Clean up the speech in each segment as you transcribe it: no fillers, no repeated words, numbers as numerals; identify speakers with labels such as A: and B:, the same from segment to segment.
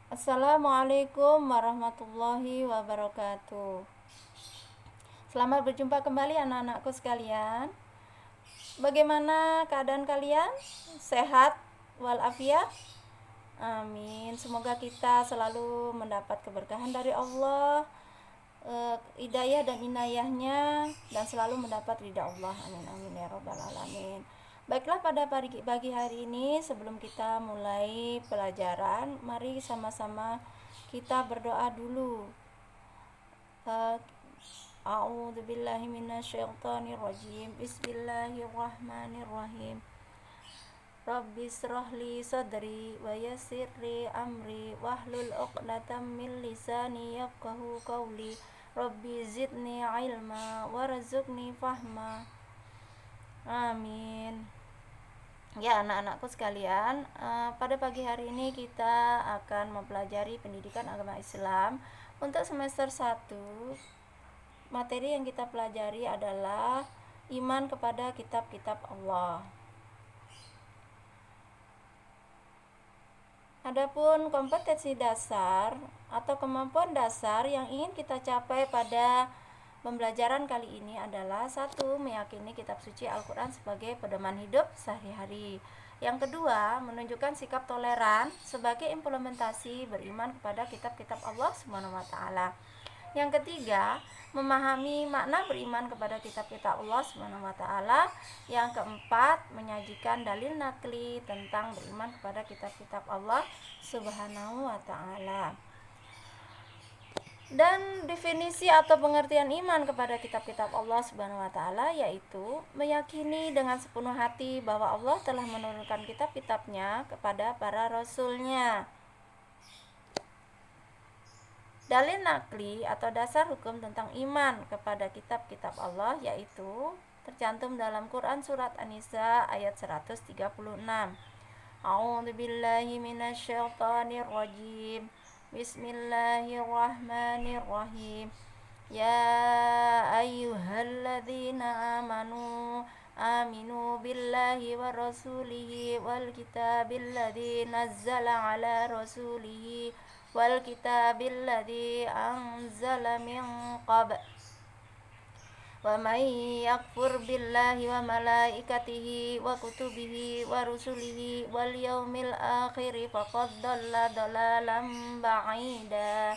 A: Assalamualaikum warahmatullahi wabarakatuh. Selamat berjumpa kembali anak-anakku sekalian. Bagaimana keadaan kalian? Sehat walafiat? Amin. Semoga kita selalu mendapat keberkahan dari Allah, hidayah dan inayahnya, dan selalu mendapat ridha Allah. Amin amin ya rabbal alamin. Baiklah, pada pagi hari ini sebelum kita mulai pelajaran, mari sama-sama kita berdoa dulu. A'udzu billahi minasyaitonir rajim. Bismillahirrahmanirrahim. Rabbi shrahli sadri wa yassirli amri wahlul 'uqdatam min lisani yafqahu qawli. Rabbi zidni ilma warzuqni fahma. Amin. Ya anak-anakku sekalian, pada pagi hari ini kita akan mempelajari pendidikan agama Islam untuk semester 1. Materi yang kita pelajari adalah iman kepada kitab-kitab Allah. Adapun kompetensi dasar atau kemampuan dasar yang ingin kita capai pada pembelajaran kali ini adalah: 1. Meyakini kitab suci Al-Quran sebagai pedoman hidup sehari-hari. Yang kedua, menunjukkan sikap toleran sebagai implementasi beriman kepada kitab-kitab Allah SWT. Yang ketiga, memahami makna beriman kepada kitab-kitab Allah SWT. Yang keempat, menyajikan dalil nakli tentang beriman kepada kitab-kitab Allah SWT. Dan definisi atau pengertian iman kepada kitab-kitab Allah Subhanahu wa taala yaitu meyakini dengan sepenuh hati bahwa Allah telah menurunkan kitab-kitabnya kepada para rasulnya. Dalil nakli atau dasar hukum tentang iman kepada kitab-kitab Allah yaitu tercantum dalam Quran surat An-Nisa ayat 136. A'udzu billahi minasyaitonir rajim. Bismillahirrahmanirrahim. Ya ayyuhalladzina aminu billahi wa rasulihi wal kitabilladzi nazzala ala rasulihi wal kitabilladzi anzala min qabl wa may yakfur billahi wa malaikatihi wa kutubihi wa rusulihi wal yaumil akhir faqad dhalla dhalalan ba'ida.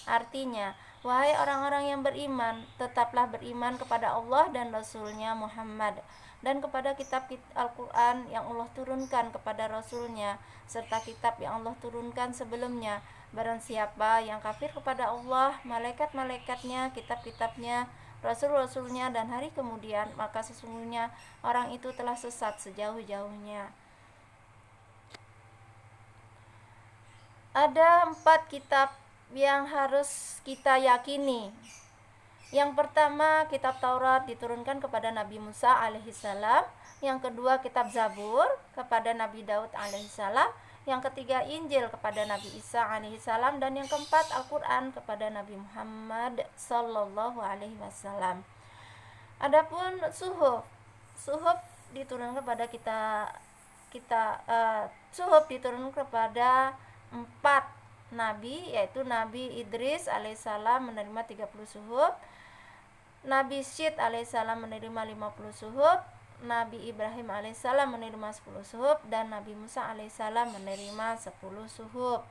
A: Artinya, wahai orang-orang yang beriman, tetaplah beriman kepada Allah dan Rasulnya Muhammad, dan kepada kitab Al-Quran yang Allah turunkan kepada Rasulnya, serta kitab yang Allah turunkan sebelumnya. Barang siapa yang kafir kepada Allah, malaikat-malaikatnya, kitab-kitabnya, Rasul-Rasulnya, dan hari kemudian, maka sesungguhnya orang itu telah sesat sejauh-jauhnya. Ada 4 kitab yang harus kita yakini. Yang pertama, kitab Taurat diturunkan kepada Nabi Musa alaihissalam. Yang kedua, kitab Zabur kepada Nabi Daud alaihissalam. Yang ketiga, Injil kepada Nabi Isa alaihissalam. Dan yang keempat, Al-Quran kepada Nabi Muhammad sallallahu alaihi wasallam. Adapun suhuf diturunkan kepada suhuf diturunkan kepada 4 nabi, yaitu Nabi Idris alaihissalam menerima 30 suhuf, Nabi Syed alaihissalam menerima 50 suhuf, Nabi Ibrahim alaihissalam menerima 10 suhuf, dan Nabi Musa alaihissalam menerima 10 suhuf.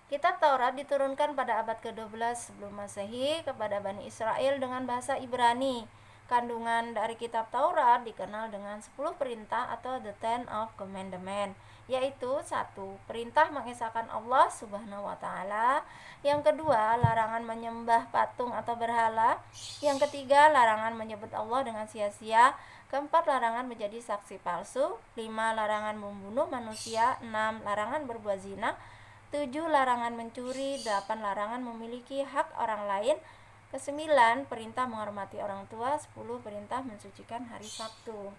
A: Kitab Taurat diturunkan pada abad ke-12 sebelum Masehi kepada Bani Israel dengan bahasa Ibrani. Kandungan dari kitab Taurat dikenal dengan 10 perintah atau the 10 of commandment, yaitu 1. Perintah mengesahkan Allah Subhanahu wa taala. Yang kedua, larangan menyembah patung atau berhala. Yang ketiga, larangan menyebut Allah dengan sia-sia. Keempat, larangan menjadi saksi palsu. 5. Larangan membunuh manusia. 6. Larangan berbuat zina. 7. Larangan mencuri. 8. Larangan memiliki hak orang lain. Ke-9, perintah menghormati orang tua. 10. Perintah mensucikan hari Sabtu.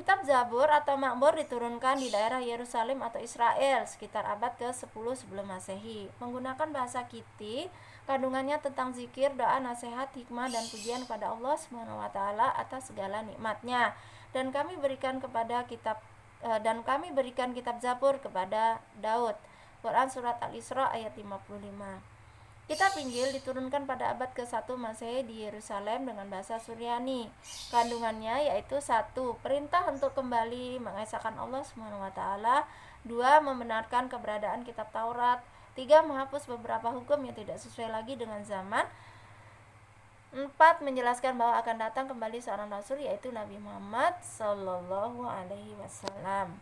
A: Kitab Zabur atau Makmur diturunkan di daerah Yerusalem atau Israel sekitar abad ke-10 sebelum Masehi. Menggunakan bahasa Kiti, kandungannya tentang zikir, doa, nasihat, hikmah, dan pujian kepada Allah SWT atas segala nikmatnya. Dan kami berikan kitab Zabur kepada Daud. Quran Surat Al-Isra ayat 55. Kitab Injil diturunkan pada abad ke-1 Masehi di Yerusalem dengan bahasa Suryani. Kandungannya yaitu 1. Perintah untuk kembali mengesahkan Allah SWT. 2. Membenarkan keberadaan kitab Taurat. 3. Menghapus beberapa hukum yang tidak sesuai lagi dengan zaman. 4. Menjelaskan bahwa akan datang kembali seorang Rasul yaitu Nabi Muhammad Sallallahu Alaihi Wasallam.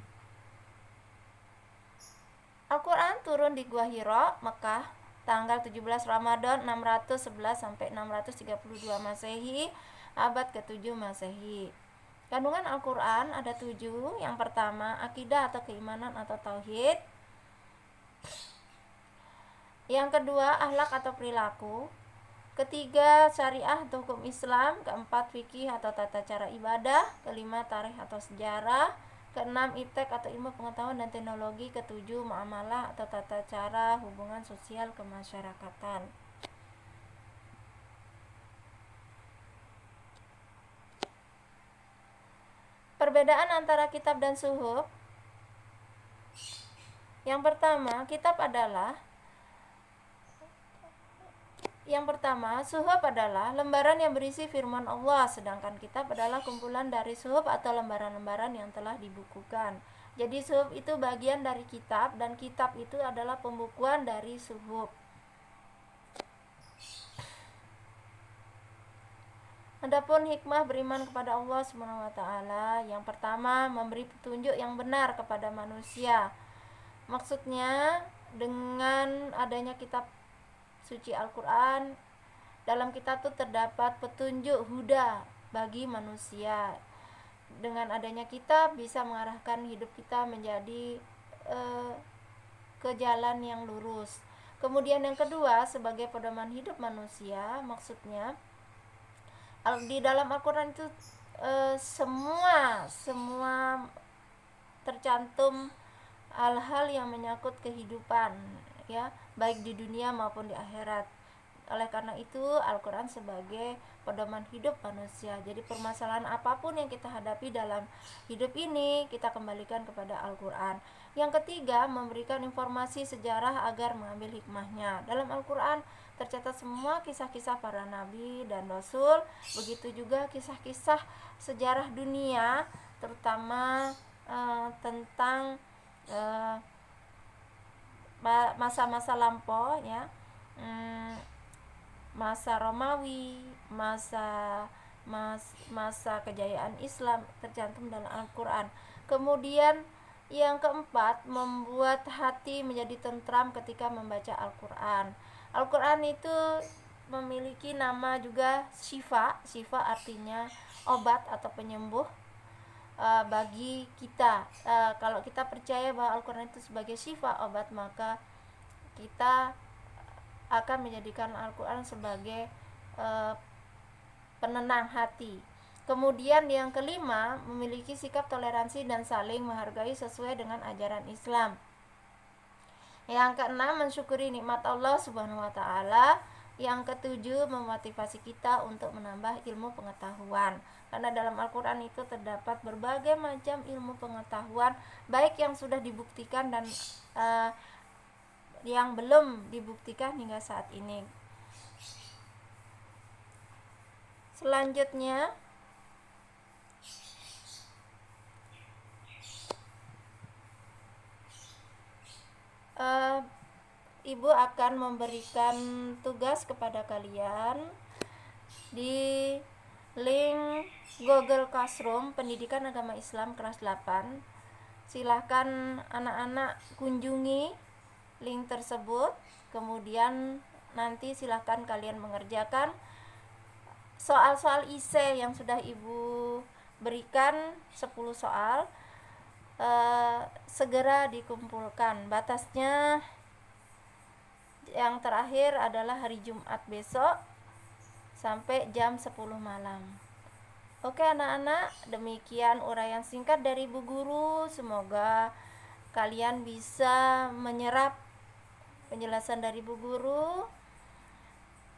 A: Al-Quran turun di Gua Hira, Mekah, tanggal 17 Ramadan 611 sampai 632 Masehi, abad ke-7 Masehi. Kandungan Al-Quran ada 7. Yang pertama, akidah atau keimanan atau tauhid. Yang kedua, akhlak atau perilaku. Ketiga, syariah atau hukum Islam. Keempat, fikih atau tata cara ibadah. Kelima, tarikh atau sejarah. Keenam, iptek atau ilmu pengetahuan dan teknologi. Ketujuh, muamalah atau tata cara hubungan sosial kemasyarakatan. Perbedaan antara kitab dan suhuf. Yang pertama, suhuf adalah lembaran yang berisi firman Allah, sedangkan kitab adalah kumpulan dari suhuf atau lembaran-lembaran yang telah dibukukan. Jadi suhuf itu bagian dari kitab dan kitab itu adalah pembukuan dari suhuf. Adapun hikmah beriman kepada Allah SWT, yang pertama memberi petunjuk yang benar kepada manusia. Maksudnya dengan adanya kitab suci Al-Quran, dalam kitab itu terdapat petunjuk huda bagi manusia. Dengan adanya kitab bisa mengarahkan hidup kita menjadi ke jalan yang lurus. Kemudian yang kedua, sebagai pedoman hidup manusia, maksudnya di dalam Al-Quran itu semua tercantum hal-hal yang menyangkut kehidupan, ya, baik di dunia maupun di akhirat. Oleh karena itu Al-Quran sebagai pedoman hidup manusia. Jadi permasalahan apapun yang kita hadapi dalam hidup ini, kita kembalikan kepada Al-Quran. Yang ketiga, memberikan informasi sejarah agar mengambil hikmahnya. Dalam Al-Quran tercatat semua kisah-kisah para nabi dan rasul, begitu juga kisah-kisah sejarah dunia, terutama tentang masa-masa lampau, ya, masa Romawi, masa kejayaan Islam tercantum dalam Al-Quran. Kemudian yang keempat, membuat hati menjadi tentram ketika membaca Al-Quran. Al-Quran itu memiliki nama juga syifa. Syifa artinya obat atau penyembuh bagi kita. Kalau kita percaya bahwa Al-Quran itu sebagai syifa, obat, maka kita akan menjadikan Al-Quran sebagai penenang hati. Kemudian yang kelima, memiliki sikap toleransi dan saling menghargai sesuai dengan ajaran Islam. Yang keenam, mensyukuri nikmat Allah Subhanahu wa Ta'ala. Yang ketujuh, memotivasi kita untuk menambah ilmu pengetahuan. Karena dalam Al-Quran itu terdapat berbagai macam ilmu pengetahuan, baik yang sudah dibuktikan dan yang belum dibuktikan hingga saat ini. Selanjutnya, Ibu akan memberikan tugas kepada kalian di link Google Classroom Pendidikan Agama Islam kelas 8. Silahkan anak-anak kunjungi link tersebut, kemudian nanti silahkan kalian mengerjakan soal-soal ISE yang sudah Ibu berikan, 10 soal. Segera dikumpulkan. Batasnya yang terakhir adalah hari Jumat besok sampai jam 10 malam. Oke anak-anak, demikian uraian singkat dari Bu Guru. Semoga kalian bisa menyerap penjelasan dari Bu Guru.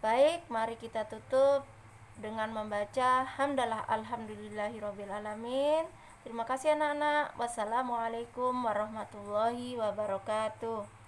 A: Baik, mari kita tutup dengan membaca hamdalah alhamdulillahirabbil alamin. Terima kasih anak-anak. Wassalamualaikum warahmatullahi wabarakatuh.